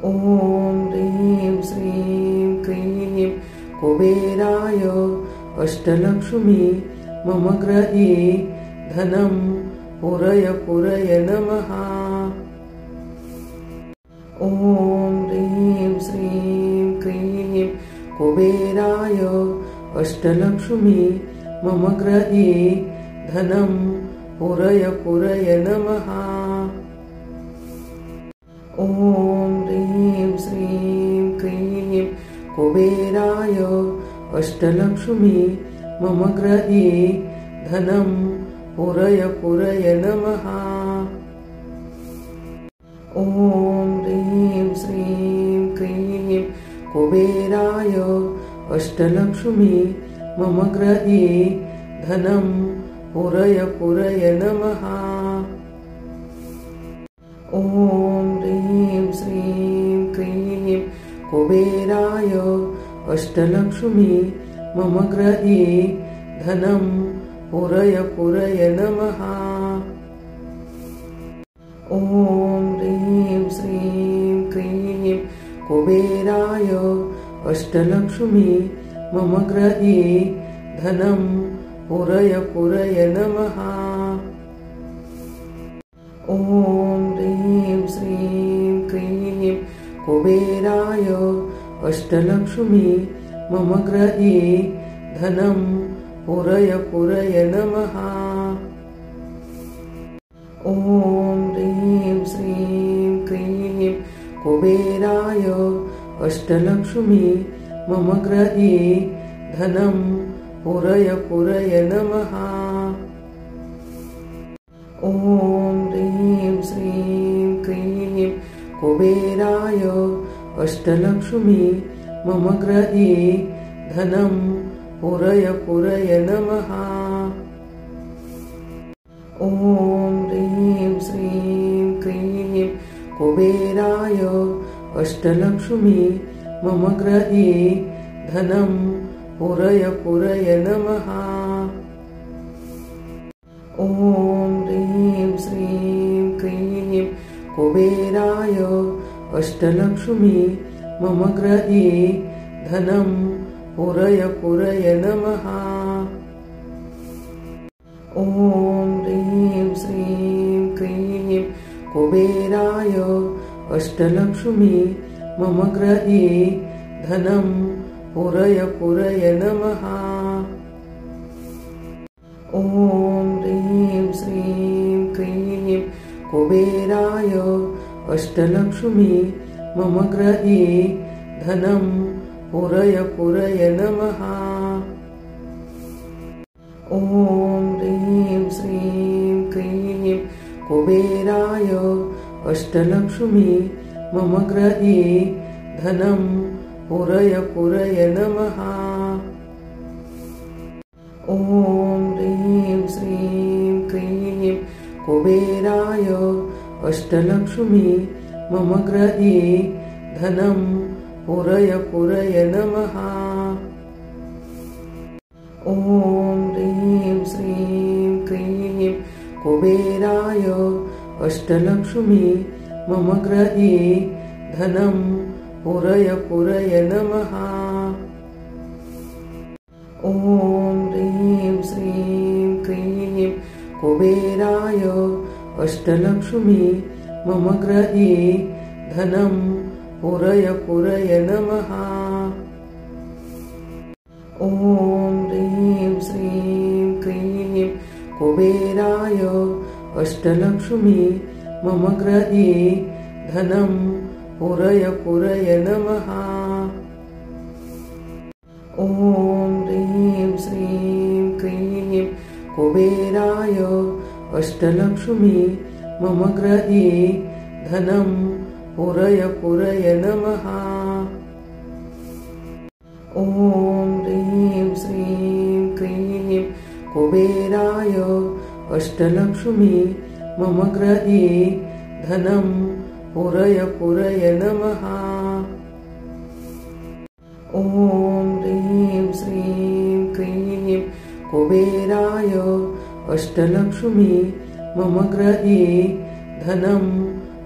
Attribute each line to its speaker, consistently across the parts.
Speaker 1: ॐ ह्रीं श्रीं क्रीं कुबेराय अष्टलक्ष्मी मम गृहे धनं पुरय पुरय नमः। ॐ ह्रीं श्रीं क्रीं कुबेराय अष्टलक्ष्मी मम गृहे धनं पुरय पुरय नमः। ॐ ह्रीं श्रीं क्रीं कुबेराय अष्टलक्ष्मी मम गृहे धनं पुरय पुरय नमः। ॐ ह्रीं श्रीं क्रीं कुबेराय अष्टलक्ष्मी मम गृहे धनं पुरय पुरय नमः। ॐ ह्रीं श्रीं क्रीं कुबेराय अष्टलक्ष्मी मम गृहे धनं पुरय पुरय नमः। ॐ ह्रीं श्रीं क्रीं कुबेराय अष्टलक्ष्मी मम गृहे धनं पुरय पुरय नमः। ॐ ह्रीं श्रीं क्रीं कुबेराय अष्टलक्ष्मी मम गृहे धनं पुरय पुरय नमः। ॐ ह्रीं श्रीं क्रीं कुबेराय अष्टलक्ष्मी मम गृहे धनं पुरय पुरय नमः। ॐ ह्रीं श्रीं क्रीं कुबेराय अष्टलक्ष्मी मम गृहे धनं पुरय पुरय नमः। ॐ ह्रीं श्रीं क्रीं कुबेराय अष्टलक्ष्मी मम गृहे धनं पुरय पुरय नमः। ॐ ह्रीं श्रीं क्रीं कुबेराय अष्टलक्ष्मी मम गृहे धनं पुरय पुरय नमः। ॐ ह्रीं श्रीं क्रीं कुबेराय अष्टलक्ष्मी मम गृहे धनं पुरय पुरय नमः। ॐ ह्रीं श्रीं क्रीं कुबेराय अष्टलक्ष्मी मम गृहे धनं पुरय पुरय नमः। ॐ ह्रीं श्रीं क्रीं कुबेराय अष्टलक्ष्मी मम गृहे धनं पुरय पुरय नमः। ॐ ह्रीं श्रीं क्रीं कुबेराय अष्टलक्ष्मी मम गृहे धनं पुरय पुरय नमः। ॐ ह्रीं श्रीं क्रीं कुबेराय अष्टलक्ष्मी मम गृहे धनं पुरय पुरय नमः। ॐ ह्रीं श्रीं क्रीं कुबेराय अष्टलक्ष्मी मम गृहे धनं पुरय पुरय नमः। ॐ ह्रीं श्रीं क्रीं कुबेराय अष्टलक्ष्मी मम गृहे धनं पुरय पुरय नमः। ॐ ह्रीं श्रीं क्रीं कुबेराय अष्टलक्ष्मी मम गृहे धनं पुरय पुरय नमः। ॐ ह्रीं श्रीं क्रीं कुबेराय अष्टलक्ष्मी मम गृहे धनं पुरय पुरय नमः। ॐ ह्रीं श्रीं क्रीं कुबेराय अष्टलक्ष्मी मम गृहे धनं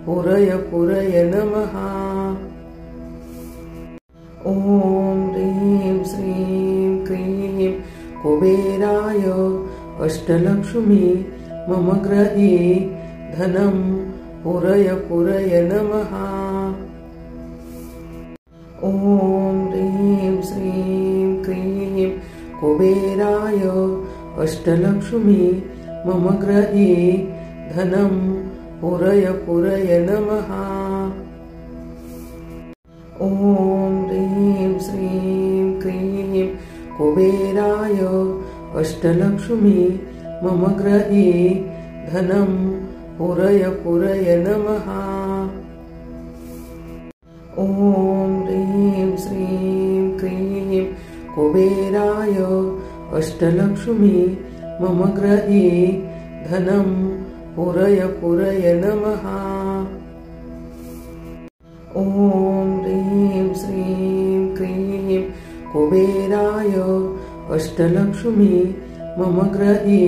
Speaker 1: पुरय पुरय नमः। अष्टलक्ष्मी मम गृहे धनं पुरय पुरय नमः। ॐ ह्रीं श्रीं क्रीं कुबेराय अष्टलक्ष्मी मम गृहे धनं पुरय पुरय नमः। ॐ ह्रीं श्रीं क्रीं कुबेराय अष्टलक्ष्मी मम गृहे धनं पुरय पुरय नमः। ॐ ह्रीं श्रीं क्रीं कुबेराय अष्टलक्ष्मी मम गृहे धनं पुरय पुरय नमः। ॐ ह्रीं श्रीं क्रीं कुबेराय अष्टलक्ष्मी मम गृहे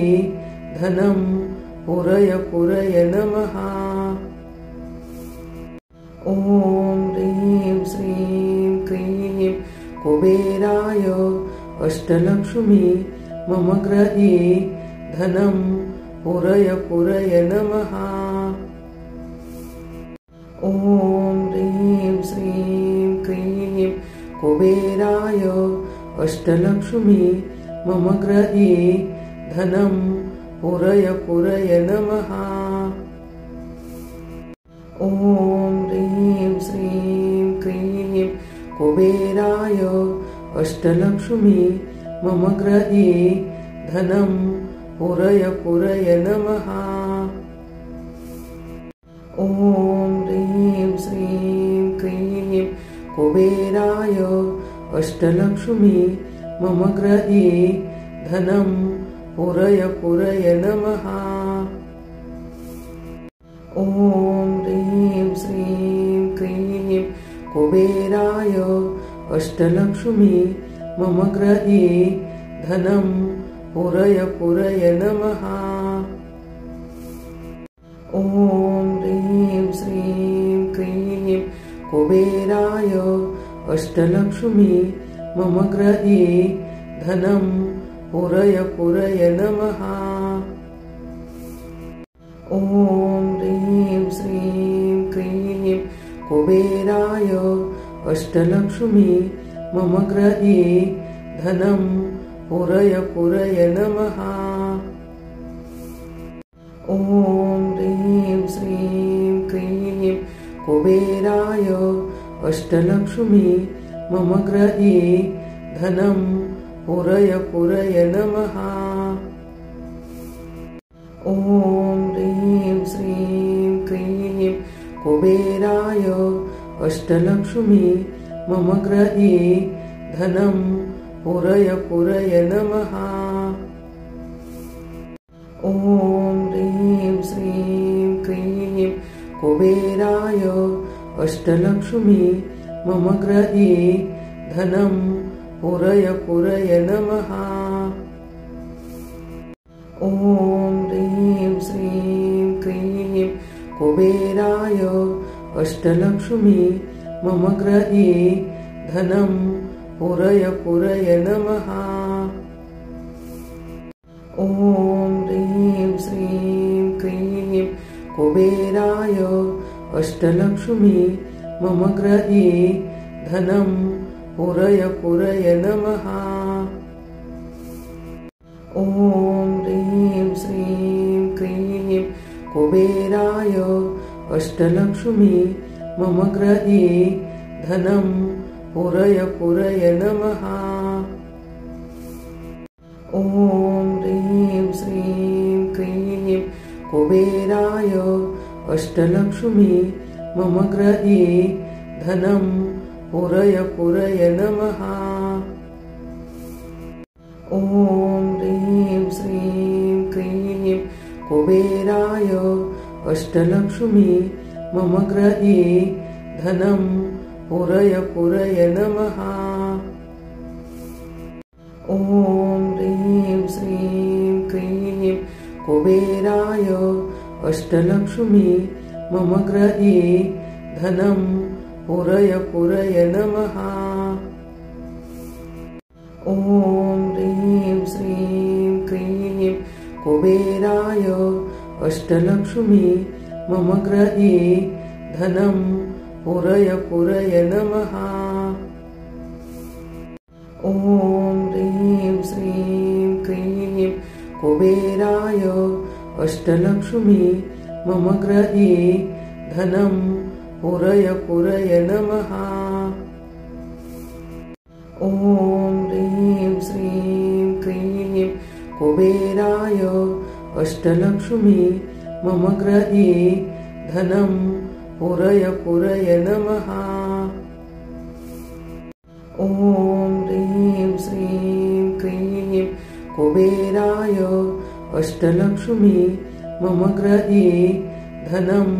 Speaker 1: धनं पुरय पुरय नमः। ॐ ह्रीं श्रीं क्रीं कुबेराय अष्टलक्ष्मी मम गृहे धनं पुरय पुरय नमः। ॐ ह्रीं श्रीं क्रीं कुबेराय अष्टलक्ष्मी मम गृहे धनं पुरय पुरय नमः। ॐ ह्रीं श्रीं क्रीं कुबेराय अष्टलक्ष्मी मम गृहे धनं पुरय पुरय नमः। ॐ ह्रीं श्रीं क्रीं कुबेराय अष्टलक्ष्मी मम गृहे धनं पुरय पुरय नमः। ॐ ह्रीं श्रीं क्रीं कुबेराय अष्टलक्ष्मी मम गृहे धनं पुरय पुरय नमः। ॐ ह्रीं श्रीं क्रीं कुबेराय अष्टलक्ष्मी मम गृहे धनं पुरय पुरय नमः। ॐ ह्रीं श्रीं क्रीं कुबेराय अष्टलक्ष्मी मम गृहे धनं पुरय पुरय नमः। ॐ ह्रीं श्रीं क्रीं कुबेराय अष्टलक्ष्मी मम गृहे धनं पुरय पुरय नमः। ॐ ह्रीं श्रीं क्रीं कुबेराय अष्टलक्ष्मी मम गृहे धनं पुरय पुरय नमः। ॐ ह्रीं श्रीं क्रीं कुबेराय अष्टलक्ष्मी मम गृहे धनं पुरय पुरय नमः। ॐ ह्रीं श्रीं क्रीं कुबेराय अष्टलक्ष्मी मम गृहे धनं पुरय पुरय नमः। ॐ ह्रीं श्रीं क्रीं कुबेराय अष्टलक्ष्मी मम गृहे धनं पुरय पुरय नमः। ॐ ह्रीं श्रीं क्रीं कुबेराय अष्टलक्ष्मी मम गृहे धनं पुरय पुरय नमः। ॐ ह्रीं श्रीं क्रीं कुबेराय अष्टलक्ष्मी मम गृहे धनं पुरय पुरय नमः। ॐ ह्रीं श्रीं क्रीं कुबेराय अष्टलक्ष्मी मम गृहे धनं पुरय पुरय नमः। ॐ ह्रीं श्रीं क्रीं कुबेराय अष्टलक्ष्मी मम गृहे धनं पुरय पुरय नमः। ॐ ह्रीं श्रीं क्रीं कुबेराय अष्टलक्ष्मी मम गृहे धनं पुरय पुरय नमः। ॐ ह्रीं श्रीं क्रीं कुबेराय अष्टलक्ष्मी मम गृहे धनं पुरय पुरय नमः। ॐ ह्रीं श्रीं क्रीं कुबेराय अष्टलक्ष्मी मम गृहे धनं पुरय पुरय नमः। ॐ ह्रीं श्रीं क्रीं कुबेराय अष्टलक्ष्मी मम गृहे धनं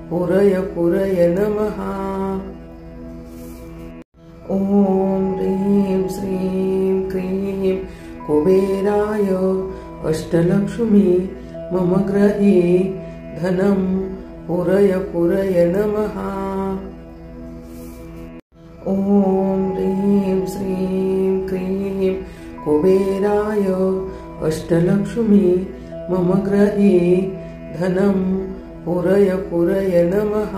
Speaker 1: पुरय पुरय नमः। ॐ ह्रीं श्रीं क्रीं कुबेराय अष्टलक्ष्मी मम गृहे धनं पुरय पुरय नमः। ॐ ह्रीं श्रीं क्रीं कुबेराय अष्टलक्ष्मी मम गृहे धनं पुरय पुरय नमः।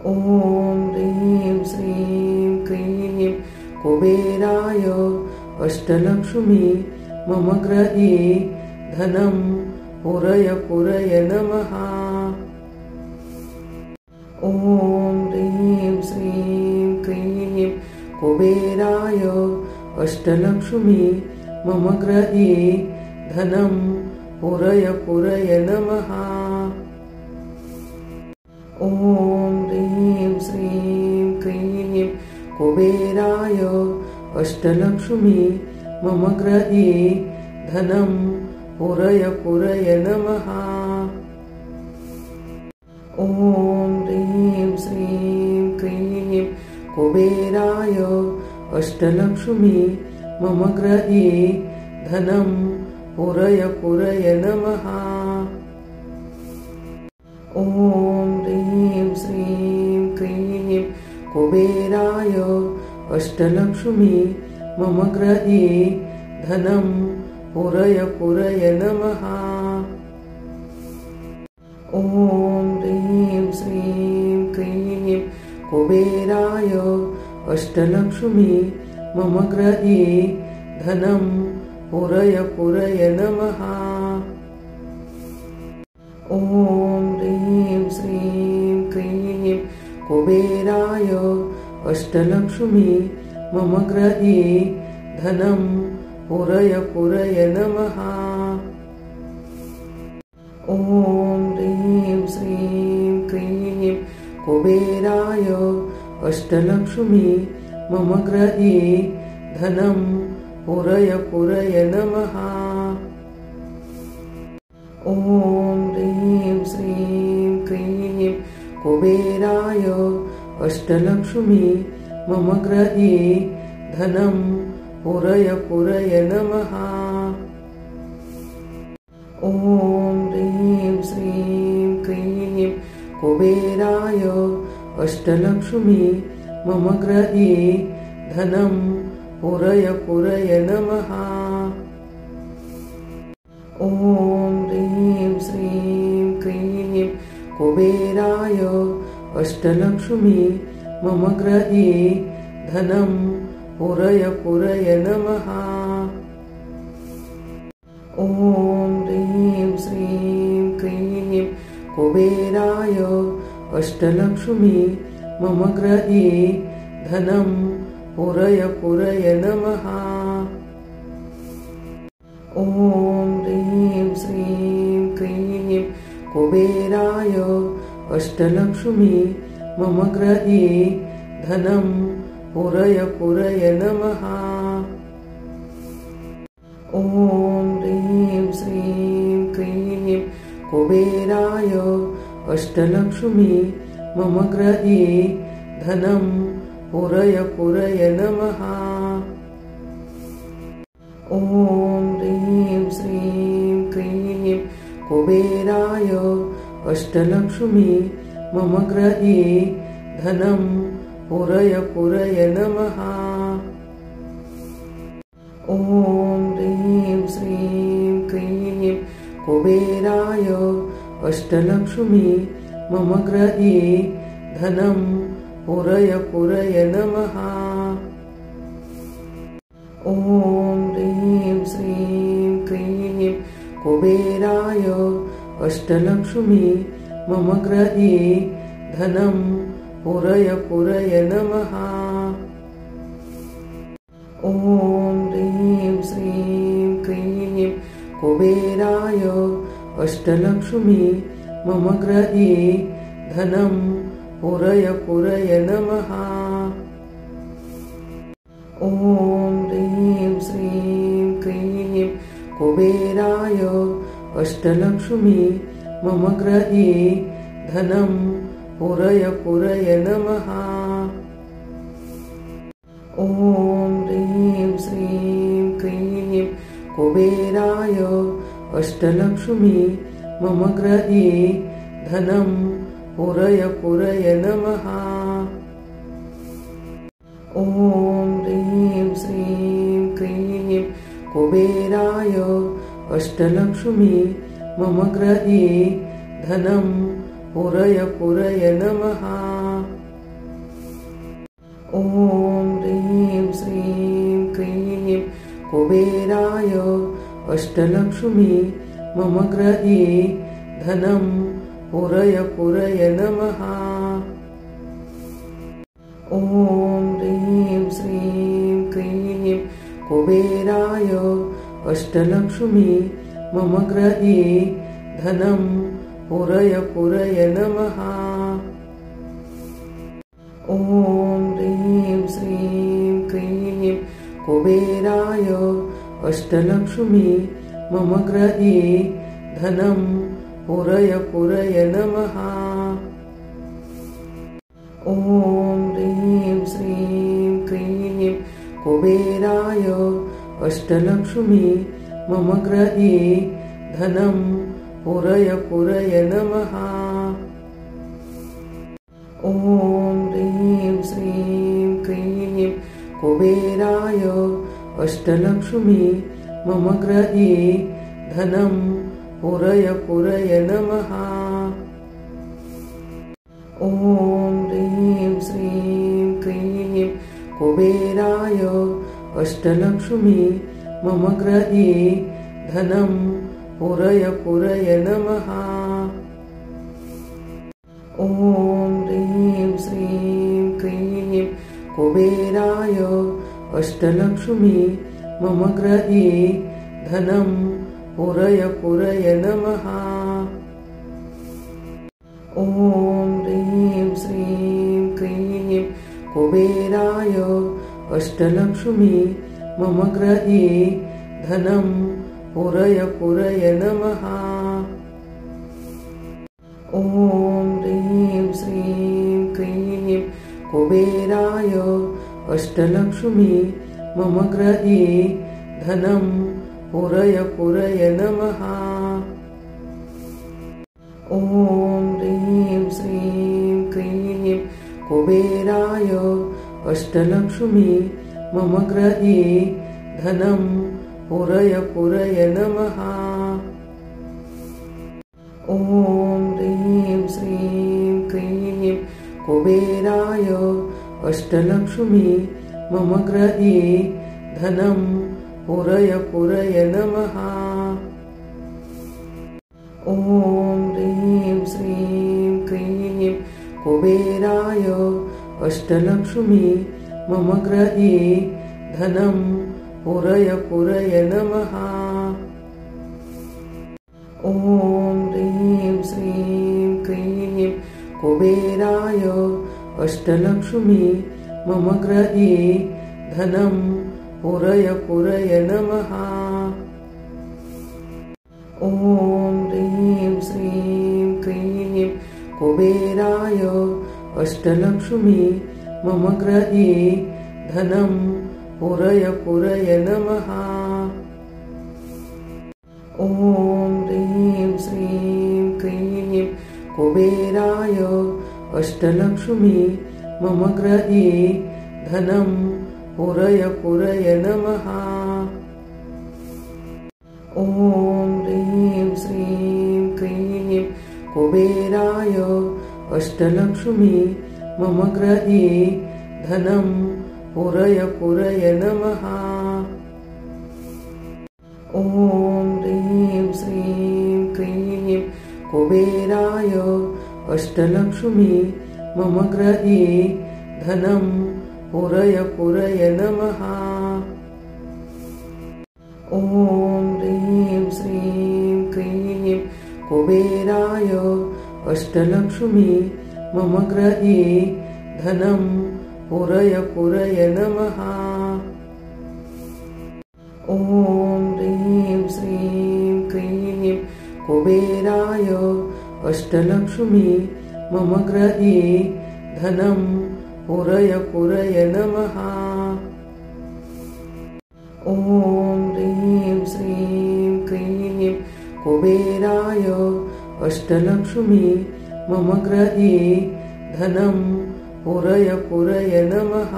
Speaker 1: ॐ ह्रीं श्रीं क्रीं कुबेराय अष्टलक्ष्मी मम गृहे धनं पुरय पुरय नमः। ॐ ह्रीं श्रीं क्रीं कुबेराय अष्टलक्ष्मी मम गृहे धनं पुरय पुरय नमः। ॐ ह्रीं श्रीं क्रीं कुबेराय अष्टलक्ष्मी मम गृहे धनं पुरय पुरय नमः। ॐ ह्रीं श्रीं क्रीं कुबेराय अष्टलक्ष्मी मम गृहे धनं पुरय पुरय नमः। ॐ ह्रीं श्रीं क्रीं कुबेराय अष्टलक्ष्मी मम गृहे धनं पुरय पुरय नमः। ॐ ह्रीं श्रीं क्रीं कुबेराय अष्टलक्ष्मी मम गृहे धनं पुरय पुरय नमः। ॐ ह्रीं श्रीं क्रीं कुबेराय अष्टलक्ष्मी मम गृहे धनं पुरय पुरय नमः। ॐ ह्रीं श्रीं क्रीं कुबेराय अष्टलक्ष्मी मम गृहे धनं पुरय पुरय नमः। ॐ ह्रीं श्रीं क्रीं कुबेराय अष्टलक्ष्मी मम गृहे धनं पुरय पुरय नमः। ॐ ह्रीं श्रीं क्रीं कुबेराय अष्टलक्ष्मी मम गृहे धनं पुरय पुरय नमः। ॐ ह्रीं श्रीं क्रीं कुबेराय अष्टलक्ष्मी मम गृहे धनं पुरय पुरय नमः। ॐ ह्रीं श्रीं क्रीं कुबेराय अष्टलक्ष्मी मम गृहे धनं पुरय पुरय नमः। ॐ ह्रीं श्रीं क्रीं कुबेराय अष्टलक्ष्मी मम गृहे धनं पुरय पुरय नमः। ॐ ह्रीं श्रीं क्रीं कुबेराय अष्टलक्ष्मी मम गृहे धनं पुरय पुरय नमः। ॐ ह्रीं श्रीं क्रीं कुबेराय अष्टलक्ष्मी मम गृहे धनं पुरय पुरय नमः। ॐ ह्रीं श्रीं कुबेराय अष्टलक्ष्मी मम गृहे धनं पुरय पुरय नमः। ॐ ह्रीं श्रीं क्रीं कुबेराय अष्टलक्ष्मी मम गृहे धनं पुरय पुरय नमः। ॐ ह्रीं श्रीं क्रीं कुबेराय अष्टलक्ष्मी मम गृहे धनं पुरय पुरय नमः। ॐ ह्रीं श्रीं क्रीं कुबेराय अष्टलक्ष्मी मम गृहे धनं पुरय पुरय नमः। ॐ ह्रीं श्रीं क्रीं कुबेराय अष्टलक्ष्मी मम गृहे धनं पुरय पुरय नमः। ॐ ह्रीं श्रीं क्रीं कुबेराय अष्टलक्ष्मी मम गृहे धनं पुरय पुरय नमः। ॐ ह्रीं श्रीं क्रीं कुबेराय अष्टलक्ष्मी मम गृहे धनं पुरय पुरय नमः। ॐ ह्रीं श्रीं क्रीं कुबेराय अष्टलक्ष्मी मम गृहे धनं पुरय पुरय नमः। ॐ ह्रीं श्रीं क्रीं कुबेराय अष्टलक्ष्मी मम गृहे धनं पुरय पुरय नमः। ॐ ह्रीं श्रीं क्रीं कुबेराय अष्टलक्ष्मी मम गृहे धनं पुरय पुरय नमः। ॐ ह्रीं श्रीं क्रीं कुबेराय अष्टलक्ष्मी मम गृहे धनं पुरय पुरय नमः। ॐ ह्रीं श्रीं क्रीं कुबेराय अष्टलक्ष्मी मम गृहे धनं पुरय पुरय नमः। ॐ ह्रीं श्रीं क्रीं कुबेराय अष्टलक्ष्मी मम गृहे धनं पुरय पुरय नमः। ॐ ह्रीं श्रीं क्रीं कुबेराय अष्टलक्ष्मी मम गृहे धनं पुरय पुरय नमः। ॐ ह्रीं श्रीं क्रीं कुबेराय अष्टलक्ष्मी मम गृहे धनं पुरय पुरय नमः। ॐ ह्रीं श्रीं क्रीं कुबेराय अष्टलक्ष्मी मम गृहे धनं पुरय पुरय नमः। ॐ ह्रीं श्रीं क्रीं कुबेराय अष्टलक्ष्मी मम गृहे धनं पुरय पुरय नमः। ॐ ह्रीं श्रीं क्रीं कुबेराय अष्टलक्ष्मी मम गृहे धनं पुरय पुरय नमः। ॐ ह्रीं श्रीं क्रीं कुबेराय अष्टलक्ष्मी मम गृहे धनं पुरय पुरय नमः। ॐ ह्रीं श्रीं क्रीं कुबेराय अष्टलक्ष्मी मम गृहे धनं पुरय पुरय नमः। ॐ ह्रीं श्रीं क्रीं कुबेराय अष्टलक्ष्मी मम गृहे धनं पुरय पुरय नमः। ॐ ह्रीं श्रीं अष्टलक्ष्मी मम गृहे धनं पुरय पुरय नमः। ॐ ह्रीं श्रीं क्रीं कुबेराय अष्टलक्ष्मी मम गृहे धनं पुरय पुरय नमः। ॐ ह्रीं श्रीं क्रीं कुबेराय अष्टलक्ष्मी मम गृहे धनं पुरय पुरय नमः। ॐ ह्रीं श्रीं क्रीं कुबेराय अष्टलक्ष्मी मम गृहे धनं पुरय पुरय नमः। ॐ ह्रीं श्रीं क्रीं कुबेराय अष्टलक्ष्मी मम गृहे धनं पुरय पुरय नमः।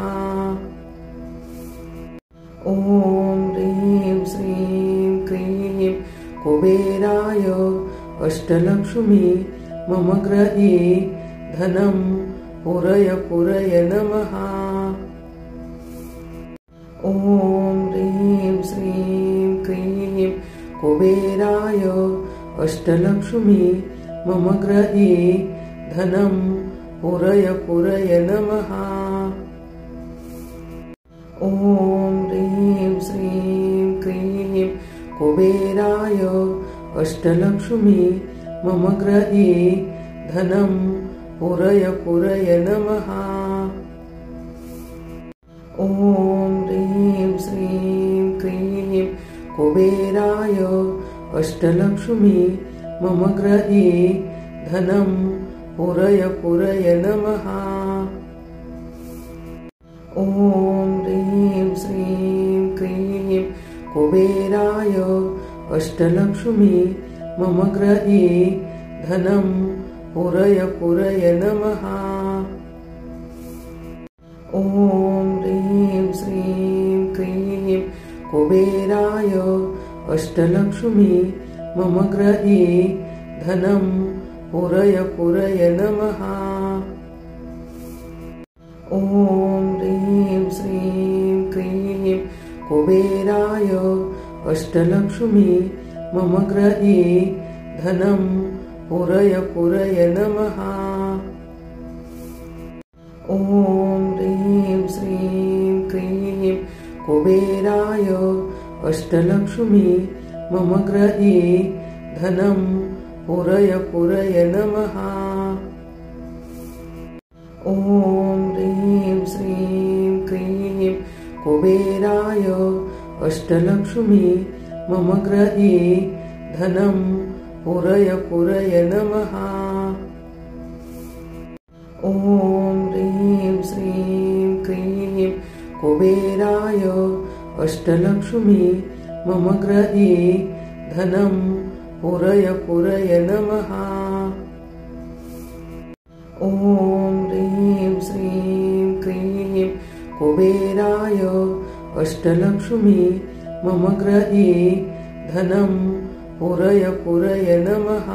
Speaker 1: ॐ ह्रीं श्रीं क्रीं कुबेराय अष्टलक्ष्मी मम गृहे धनं पुरय पुरय नमः। ॐ ह्रीं श्रीं क्रीं कुबेराय अष्टलक्ष्मी मम गृहे धनं पुरय पुरय नमः। ॐ ह्रीं श्रीं क्रीं कुबेराय अष्टलक्ष्मी मम गृहे धनं पुरय पुरय नमः। ॐ ह्रीं श्रीं क्रीं कुबेराय अष्टलक्ष्मी मम गृहे धनं पुरय पुरय नमः। ॐ ह्रीं श्रीं क्रीं कुबेराय अष्टलक्ष्मी मम गृहे धनं पुरय पुरय नमः। ॐ ह्रीं श्रीं क्रीं कुबेराय अष्टलक्ष्मी मम गृहे धनं पुरय पुरय नमः। ॐ ह्रीं श्रीं क्रीं कुबेराय अष्टलक्ष्मी मम गृहे धनं पुरय पुरय नमः। ॐ ह्रीं श्रीं क्रीं कुबेराय अष्टलक्ष्मी मम गृहे धनं पुरय पुरय नमः। ॐ ह्रीं श्रीं क्रीं कुबेराय अष्टलक्ष्मी मम गृहे धनं पुरय पुरय नमः। ॐ ह्रीं श्रीं क्रीं कुबेराय अष्टलक्ष्मी मम गृहे धनं पुरय पुरय नमः। ॐ ह्रीं श्रीं क्रीं कुबेराय अष्टलक्ष्मी मम गृहे धनं पुरय पुरय नमः।